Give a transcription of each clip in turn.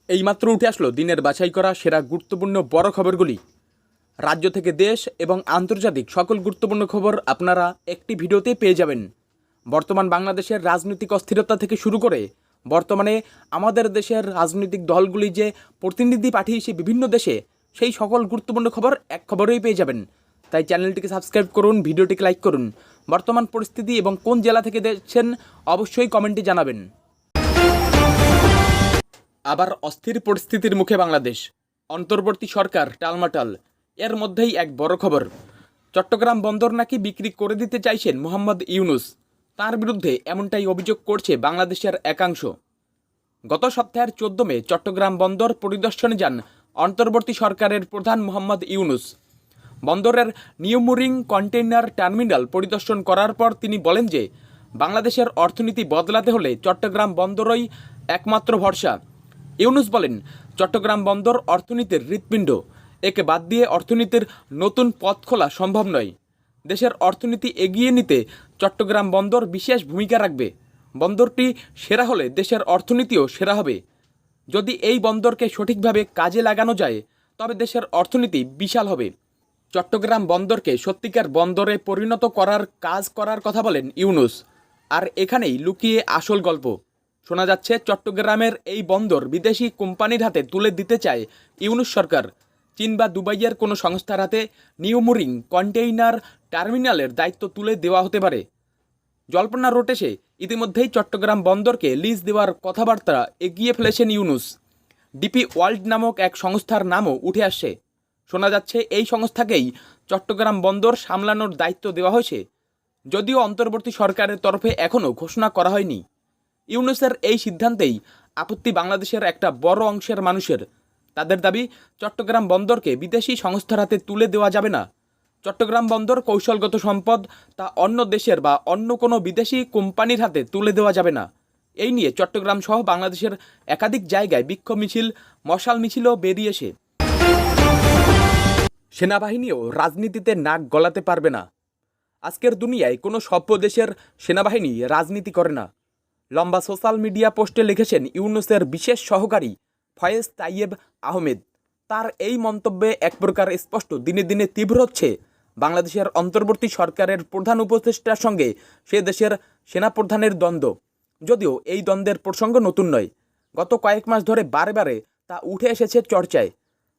এইমাত্র উঠে আসলো দিনের বাছাই করা সেরা গুরুত্বপূর্ণ বড় খবরগুলি। রাজ্য থেকে দেশ এবং আন্তর্জাতিক সকল গুরুত্বপূর্ণ খবর আপনারা একটি ভিডিওতে পেয়ে যাবেন। বর্তমান বাংলাদেশের রাজনৈতিক অস্থিরতা থেকে শুরু করে বর্তমানে আমাদের দেশের রাজনৈতিক দলগুলি যে প্রতিনিধি পাঠিয়েছে বিভিন্ন দেশে, সেই সকল গুরুত্বপূর্ণ খবর এক খবরেই পেয়ে যাবেন। তাই চ্যানেলটিকে সাবস্ক্রাইব করুন, ভিডিওটিকে লাইক করুন। বর্তমান পরিস্থিতি এবং কোন জেলা থেকে দেখছেন অবশ্যই কমেন্টে জানাবেন। আবার অস্থির পরিস্থিতির মুখে বাংলাদেশ, অন্তর্বর্তী সরকার টালমাটাল। এর মধ্যেই এক বড় খবর, চট্টগ্রাম বন্দর নাকি বিক্রি করে দিতে চাইছেন মোহাম্মদ ইউনূস। তার বিরুদ্ধে এমনটাই অভিযোগ করছে বাংলাদেশের একাংশ। গত সপ্তাহের 14 মে চট্টগ্রাম বন্দর পরিদর্শনে যান অন্তর্বর্তী সরকারের প্রধান মোহাম্মদ ইউনূস। বন্দরের নিউ মুরিং কন্টেইনার টার্মিনাল পরিদর্শন করার পর তিনি বলেন যে বাংলাদেশের অর্থনীতি বদলাতে হলে চট্টগ্রাম বন্দরই একমাত্র ভরসা। ইউনূস বলেন, চট্টগ্রাম বন্দর অর্থনীতির হৃৎপিণ্ড, একে বাদ দিয়ে অর্থনীতির নতুন পথ খোলা সম্ভব নয়। দেশের অর্থনীতি এগিয়ে নিতে চট্টগ্রাম বন্দর বিশেষ ভূমিকা রাখবে। বন্দরটি সেরা হলে দেশের অর্থনীতিও সেরা হবে। যদি এই বন্দরকে সঠিকভাবে কাজে লাগানো যায় তবে দেশের অর্থনীতি বিশাল হবে। চট্টগ্রাম বন্দরকে সত্যিকার বন্দরে পরিণত করার কাজ করার কথা বলেন ইউনূস। আর এখানেই লুকিয়ে আসল গল্প। শোনা যাচ্ছে চট্টগ্রামের এই বন্দর বিদেশি কোম্পানির হাতে তুলে দিতে চায় ইউনূস সরকার। চীন বা দুবাইয়ের কোনো সংস্থার হাতে নিউ মুরিং কন্টেইনার টার্মিনালের দায়িত্ব তুলে দেওয়া হতে পারে। জল্পনা রটেছে ইতিমধ্যেই চট্টগ্রাম বন্দরকে লিজ দেওয়ার কথাবার্তা এগিয়ে ফেলেছেন ইউনূস। ডিপি ওয়ার্ল্ড নামক এক সংস্থার নামও উঠে আসছে। শোনা যাচ্ছে এই সংস্থাকেই চট্টগ্রাম বন্দর সামলানোর দায়িত্ব দেওয়া হয়েছে, যদিও অন্তর্বর্তী সরকারের তরফে এখনও ঘোষণা করা হয়নি। ইউনূসের এই সিদ্ধান্তেই আপত্তি বাংলাদেশের একটা বড় অংশের মানুষের। তাদের দাবি, চট্টগ্রাম বন্দরকে বিদেশি সংস্থার হাতে তুলে দেওয়া যাবে না। চট্টগ্রাম বন্দর কৌশলগত সম্পদ, তা অন্য দেশের বা অন্য কোনো বিদেশি কোম্পানির হাতে তুলে দেওয়া যাবে না। এই নিয়ে চট্টগ্রাম সহ বাংলাদেশের একাধিক জায়গায় বিক্ষোভ মিছিল, মশাল মিছিলও বেরিয়েছে। সেনাবাহিনীও রাজনীতিতে নাক গলাতে পারবে না। আজকের দুনিয়ায় কোনো সভ্য দেশের সেনাবাহিনী রাজনীতি করে না। লম্বা সোশ্যাল মিডিয়া পোস্টে লিখেছেন ইউনূসের বিশেষ সহকারী ফয়েজ তাইয়েব আহমেদ। তার এই মন্তব্যে এক প্রকার স্পষ্ট দিনে দিনে তীব্র হচ্ছে বাংলাদেশের অন্তর্বর্তী সরকারের প্রধান উপদেষ্টার সঙ্গে সে দেশের সেনাপ্রধানের দ্বন্দ্ব। যদিও এই দ্বন্দ্বের প্রসঙ্গ নতুন নয়, গত কয়েক মাস ধরে বারে বারে তা উঠে এসেছে চর্চায়।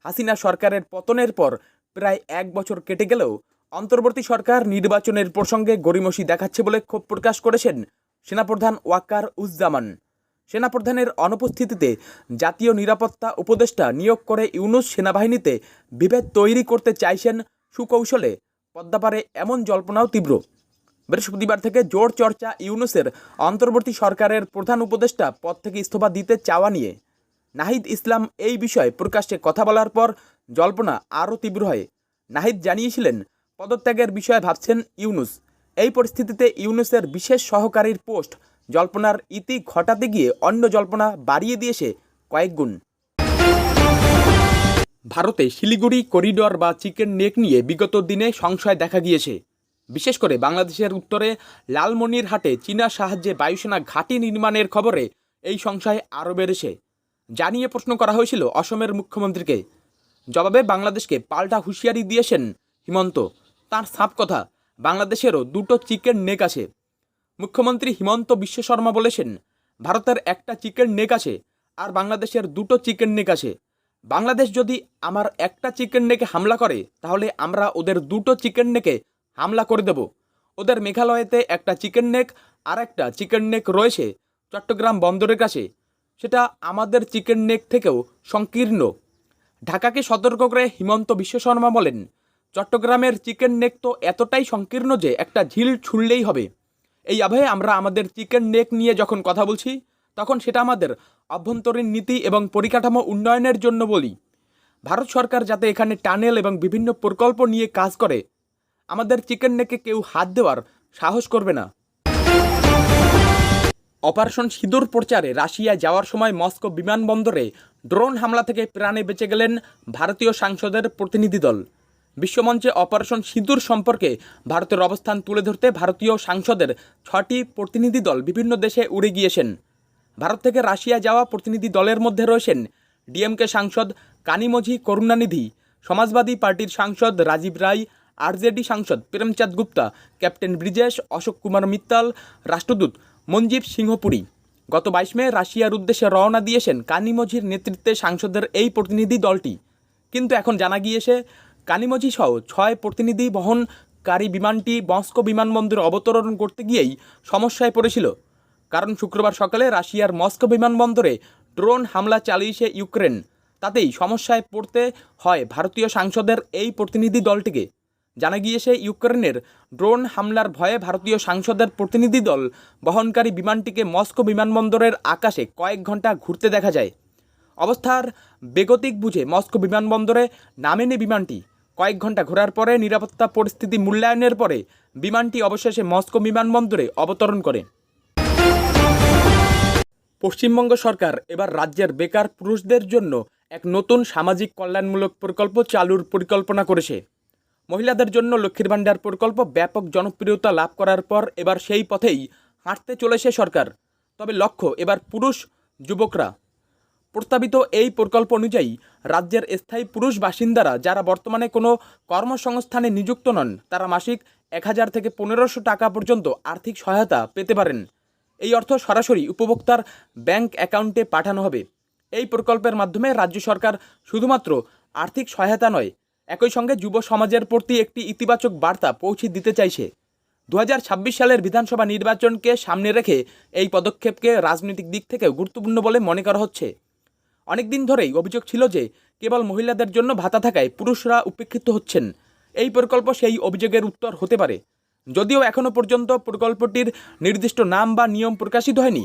হাসিনা সরকারের পতনের পর প্রায় 1 বছর কেটে গেলেও অন্তর্বর্তী সরকার নির্বাচনের প্রসঙ্গে গড়িমসি দেখাচ্ছে বলে ক্ষোভ প্রকাশ করেছেন সেনাপ্রধান ওয়াকার উজ্জামান। সেনাপ্রধানের অনুপস্থিতিতে জাতীয় নিরাপত্তা উপদেষ্টা নিয়োগ করে ইউনূস সেনাবাহিনীতে বিভেদ তৈরি করতে চাইছেন সুকৌশলে। পদ্মাপারে এমন জল্পনাও তীব্র। বৃহস্পতিবার থেকে জোর চর্চা ইউনূসের অন্তর্বর্তী সরকারের প্রধান উপদেষ্টা পদ থেকে ইস্তফা দিতে চাওয়া নিয়ে। নাহিদ ইসলাম এই বিষয়ে প্রকাশ্যে কথা বলার পর জল্পনা আরও তীব্র হয়। নাহিদ জানিয়েছিলেন পদত্যাগের বিষয়ে ভাবছেন ইউনূস। এই পরিস্থিতিতে ইউনূসের বিশেষ সহকারীর পোস্ট জল্পনার ইতি ঘটাতে গিয়ে অন্য জল্পনা বাড়িয়ে দিয়েছে কয়েক গুণ। ভারতে শিলিগুড়ি করিডর বা চিকেন নেক নিয়ে বিগত দিনে সংশয় দেখা গিয়েছে। বিশেষ করে বাংলাদেশের উত্তরে লালমনিরহাটে চীনা সাহায্যে বায়ুসেনা ঘাঁটি নির্মাণের খবরে এই সংশয় আরও বেড়েছে। জানিয়ে প্রশ্ন করা হয়েছিল অসমের মুখ্যমন্ত্রীকে। জবাবে বাংলাদেশকে পাল্টা হুঁশিয়ারি দিয়েছেন হিমন্ত। তার সাফ কথা, বাংলাদেশেরও 2টো চিকেন নেক আছে। মুখ্যমন্ত্রী হিমন্ত বিশ্ব শর্মা বলেছেন, ভারতের একটা চিকেন নেক আছে আর বাংলাদেশের 2টো চিকেন নেক আছে। বাংলাদেশ যদি আমার একটা চিকেন নেকে হামলা করে তাহলে আমরা ওদের 2টো চিকেন নেকে হামলা করে দেব। ওদের মেঘালয়তে একটা চিকেন নেক আর একটা চিকেন নেক রয়েছে চট্টগ্রাম বন্দরের কাছে, সেটা আমাদের চিকেন নেক থেকেও সংকীর্ণ। ঢাকাকে সতর্ক করে হিমন্ত বিশ্ব শর্মা বলেন, চট্টগ্রামের চিকেন নেক তো এতটাই সংকীর্ণ যে একটা ঝিল ছুঁড়লেই হবে। এই আবহে আমরা আমাদের চিকেন নেক নিয়ে যখন কথা বলছি তখন সেটা আমাদের অভ্যন্তরীণ নীতি এবং পরিকাঠামো উন্নয়নের জন্য বলি। ভারত সরকার যাতে এখানে টানেল এবং বিভিন্ন প্রকল্প নিয়ে কাজ করে, আমাদের চিকেন নেকে কেউ হাত দেওয়ার সাহস করবে না। অপারেশন সিঁদুর প্রচারে রাশিয়ায় যাওয়ার সময় মস্কো বিমানবন্দরে ড্রোন হামলা থেকে প্রাণে বেঁচে গেলেন ভারতীয় সাংসদের প্রতিনিধি দল। বিশ্বমঞ্চে অপারেশন সিঁদুর সম্পর্কে ভারতের অবস্থান তুলে ধরতে ভারতীয় সাংসদের 6টি প্রতিনিধি দল বিভিন্ন দেশে উড়ে গিয়েছেন। ভারত থেকে রাশিয়া যাওয়া প্রতিনিধি দলের মধ্যে রয়েছেন ডিএমকে সাংসদ কানিমোঝি করুণানিধি, সমাজবাদী পার্টির সাংসদ রাজীব রায়, আরজেডি সাংসদ প্রেমচাঁদ গুপ্তা, ক্যাপ্টেন ব্রিজেশ, অশোক কুমার মিত্তাল, রাষ্ট্রদূত মনজিব সিংহপুরী। গত 22 মে রাশিয়ার উদ্দেশ্যে রওনা দিয়েছেন কানিমোঝির নেতৃত্বে সাংসদের এই প্রতিনিধি দলটি। কিন্তু এখন জানা গিয়েছে কানিমোঝি সহ 6 প্রতিনিধি বহনকারী বিমানটি মস্কো বিমানবন্দরে অবতরণ করতে গিয়েই সমস্যায় পড়েছিল। কারণ শুক্রবার সকালে রাশিয়ার মস্কো বিমানবন্দরে ড্রোন হামলা চালিয়েছে ইউক্রেন। তাতেই সমস্যায় পড়তে হয় ভারতীয় সাংসদের এই প্রতিনিধি দলটিকে। জানা গিয়েছে ইউক্রেনের ড্রোন হামলার ভয়ে ভারতীয় সাংসদের প্রতিনিধি দল বহনকারী বিমানটিকে মস্কো বিমানবন্দরের আকাশে কয়েক ঘন্টা ঘুরতে দেখা যায়। অবস্থার বেগতিক বুঝে মস্কো বিমানবন্দরে নামেনি বিমানটি। কয়েক ঘন্টা ঘোরার পরে নিরাপত্তা পরিস্থিতি মূল্যায়নের পরে বিমানটি অবশেষে মস্কো বিমানবন্দরে অবতরণ করে। পশ্চিমবঙ্গ সরকার এবার রাজ্যের বেকার পুরুষদের জন্য এক নতুন সামাজিক কল্যাণমূলক প্রকল্প চালুর পরিকল্পনা করেছে। মহিলাদের জন্য লক্ষ্মীর ভাণ্ডার প্রকল্প ব্যাপক জনপ্রিয়তা লাভ করার পর এবার সেই পথেই হাঁটতে চলেছে সরকার। তবে লক্ষ্য এবার পুরুষ যুবকরা। প্রস্তাবিত এই প্রকল্প অনুযায়ী রাজ্যের স্থায়ী পুরুষ বাসিন্দারা যারা বর্তমানে কোনো কর্মসংস্থানে নিযুক্ত নন তারা মাসিক 1000 থেকে 1500 টাকা পর্যন্ত আর্থিক সহায়তা পেতে পারেন। এই অর্থ সরাসরি উপভোক্তার ব্যাংক অ্যাকাউন্টে পাঠানো হবে। এই প্রকল্পের মাধ্যমে রাজ্য সরকার শুধুমাত্র আর্থিক সহায়তা নয়, একই সঙ্গে যুব সমাজের প্রতি একটি ইতিবাচক বার্তা পৌঁছে দিতে চাইছে। 2026 সালের বিধানসভা নির্বাচনকে সামনে রেখে এই পদক্ষেপকে রাজনৈতিক দিক থেকেও গুরুত্বপূর্ণ বলে মনে করা হচ্ছে। অনেকদিন ধরেই অভিযোগ ছিল যে কেবল মহিলাদের জন্য ভাতা থাকায় পুরুষরা উপেক্ষিত হচ্ছেন। এই প্রকল্প সেই অভিযোগের উত্তর হতে পারে। যদিও এখনও পর্যন্ত প্রকল্পটির নির্দিষ্ট নাম বা নিয়ম প্রকাশিত হয়নি,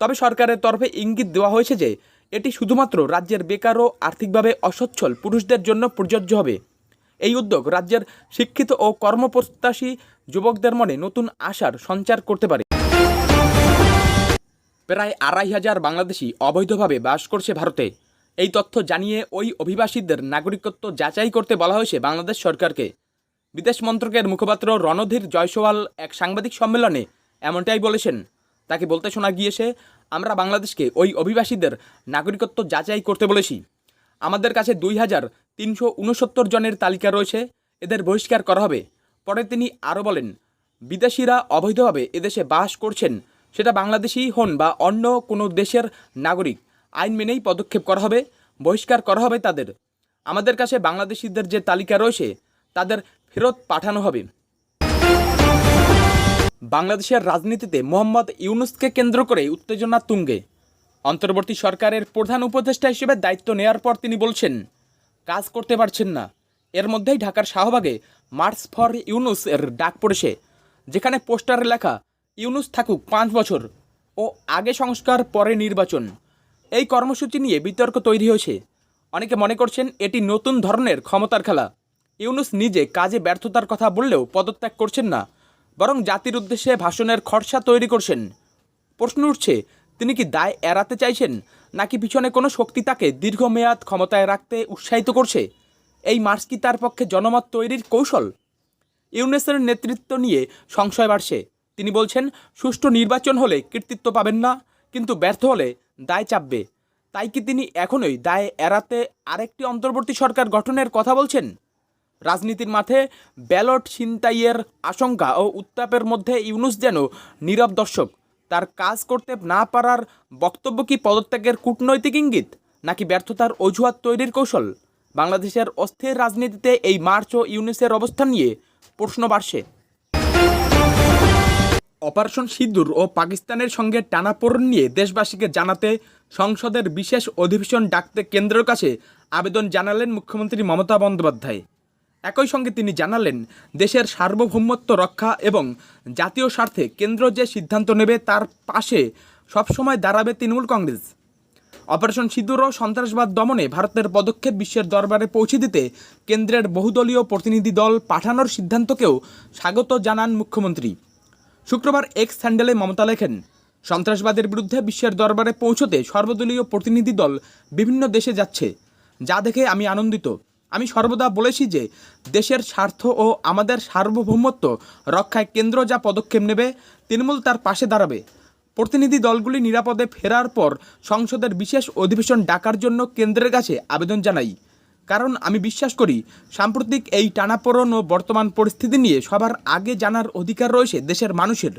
তবে সরকারের তরফে ইঙ্গিত দেওয়া হয়েছে যে এটি শুধুমাত্র রাজ্যের বেকার ও আর্থিকভাবে অসচ্ছল পুরুষদের জন্য প্রযোজ্য হবে। এই উদ্যোগ রাজ্যের শিক্ষিত ও কর্মপ্রত্যাশী যুবকদের মনে নতুন আশার সঞ্চার করতে পারে। প্রায় 2500 বাংলাদেশি অবৈধভাবে বাস করছে ভারতে। এই তথ্য জানিয়ে ওই অভিবাসীদের নাগরিকত্ব যাচাই করতে বলা হয়েছে বাংলাদেশ সরকারকে। বিদেশ মন্ত্রকের মুখপাত্র রণধীর জয়সওয়াল এক সাংবাদিক সম্মেলনে এমনটাই বলেছেন। তাকে বলতে শোনা গিয়েছে, আমরা বাংলাদেশকে ওই অভিবাসীদের নাগরিকত্ব যাচাই করতে বলেছি। আমাদের কাছে 2369 জনের তালিকা রয়েছে, এদের বহিষ্কার করা হবে। পরে তিনি আরও বলেন, বিদেশিরা অবৈধভাবে এদেশে বাস করছেন, সেটা বাংলাদেশি হন বা অন্য কোনো দেশের নাগরিক, আইন মেনেই পদক্ষেপ করা হবে, বহিষ্কার করা হবে তাদের। আমাদের কাছে বাংলাদেশিদের যে তালিকা রয়েছে তাদের ফেরত পাঠানো হবে। বাংলাদেশের রাজনীতিতে মোহাম্মদ ইউনুসকে কেন্দ্র করে উত্তেজনা তুঙ্গে। অন্তর্বর্তী সরকারের প্রধান উপদেষ্টা হিসেবে দায়িত্ব নেওয়ার পর তিনি বলছেন কাজ করতে পারছেন না। এর মধ্যেই ঢাকার শাহবাগে মার্চ ফর ইউনুস এর ডাক পড়েছে, যেখানে পোস্টারে লেখা ইউনুস থাকুক 5 বছর ও আগে সংস্কার পরে নির্বাচন। এই কর্মসূচি নিয়ে বিতর্ক তৈরি হয়েছে। অনেকে মনে করছেন এটি নতুন ধরনের ক্ষমতার খেলা। ইউনুস নিজে কাজে ব্যর্থতার কথা বললেও পদত্যাগ করছেন না, বরং জাতির উদ্দেশ্যে ভাষণের খরচা তৈরি করছেন। প্রশ্ন উঠছে, তিনি কি দায় এড়াতে চাইছেন, নাকি পিছনে কোনো শক্তি তাকে দীর্ঘমেয়াদ ক্ষমতায় রাখতে উৎসাহিত করছে? এই মার্চ কি তার পক্ষে জনমত তৈরির কৌশল? ইউনুসের নেতৃত্ব নিয়ে সংশয় বাড়ছে। তিনি বলছেন সুষ্ঠু নির্বাচন হলে কৃতিত্ব পাবেন না, কিন্তু ব্যর্থ হলে দায় চাপবে। তাই কি তিনি এখনই দায় এড়াতে আরেকটি অন্তর্বর্তী সরকার গঠনের কথা বলছেন? রাজনীতির মাঠে ব্যালট ছিনতাইয়ের আশঙ্কা ও উত্তাপের মধ্যে ইউনুস যেন নীরব দর্শক। তার কাজ করতে না পারার বক্তব্য কি পদত্যাগের কূটনৈতিক ইঙ্গিত, নাকি ব্যর্থতার অজুহাত তৈরির কৌশল? বাংলাদেশের অস্থির রাজনীতিতে এই মার্চ ও ইউনুসের অবস্থান নিয়ে প্রশ্ন বাড়ছে। অপারেশন সিঁদুর ও পাকিস্তানের সঙ্গে টানাপোড়েন নিয়ে দেশবাসীকে জানাতে সংসদের বিশেষ অধিবেশন ডাকতে কেন্দ্রের কাছে আবেদন জানালেন মুখ্যমন্ত্রী মমতা বন্দ্যোপাধ্যায়। একই সঙ্গে তিনি জানালেন দেশের সার্বভৌমত্ব রক্ষা এবং জাতীয় স্বার্থে কেন্দ্র যে সিদ্ধান্ত নেবে তার পাশে সবসময় দাঁড়াবে তৃণমূল কংগ্রেস। অপারেশন সিঁদুর ও সন্ত্রাসবাদ দমনে ভারতের পদক্ষেপ বিশ্বের দরবারে পৌঁছে দিতে কেন্দ্রের বহুদলীয় প্রতিনিধি দল পাঠানোর সিদ্ধান্তকেও স্বাগত জানান মুখ্যমন্ত্রী। শুক্রবার এক্স হ্যান্ডেলে মমতা লেখেন, সন্ত্রাসবাদের বিরুদ্ধে বিশ্বের দরবারে পৌঁছতে সর্বদলীয় প্রতিনিধি দল বিভিন্ন দেশে যাচ্ছে, যা দেখে আমি আনন্দিত। আমি সর্বদা বলেছি যে দেশের স্বার্থ ও আমাদের সার্বভৌমত্ব রক্ষায় কেন্দ্র যা পদক্ষেপ নেবে তৃণমূল তার পাশে দাঁড়াবে। প্রতিনিধি দলগুলি নিরাপদে ফেরার পর সংসদের বিশেষ অধিবেশন ডাকার জন্য কেন্দ্রের কাছে আবেদন জানাই। কারণ আমি বিশ্বাস করি সাম্প্রতিক এই টানাপোড়েন ও বর্তমান পরিস্থিতি নিয়ে সবার আগে জানার অধিকার রয়েছে দেশের মানুষের।